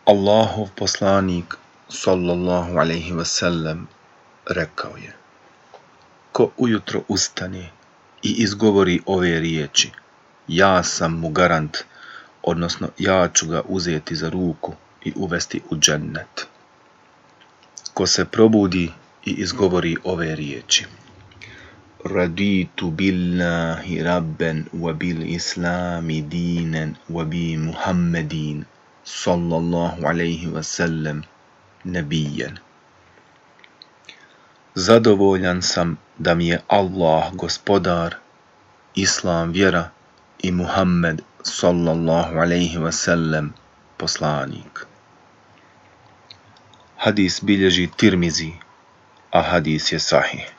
Allahov poslanik sallallahu alejhi ve sellem rekao je: ko ujutro ustane i izgovori ove riječi, ja sam mu garant, odnosno ja ću ga uzeti za ruku i uvesti u džennet. Ko se probudi i izgovori ove riječi, raditu billahi rabben wa bil islami dinen wa bi Muhammedin sallallahu alejhi ve sellem nebijen. Zadovoljan sam da mi je Allah gospodar, Islam vjera i Muhammed sallallahu alejhi ve sellem poslanik. Hadis bilježi Tirmizi, a hadis je sahih.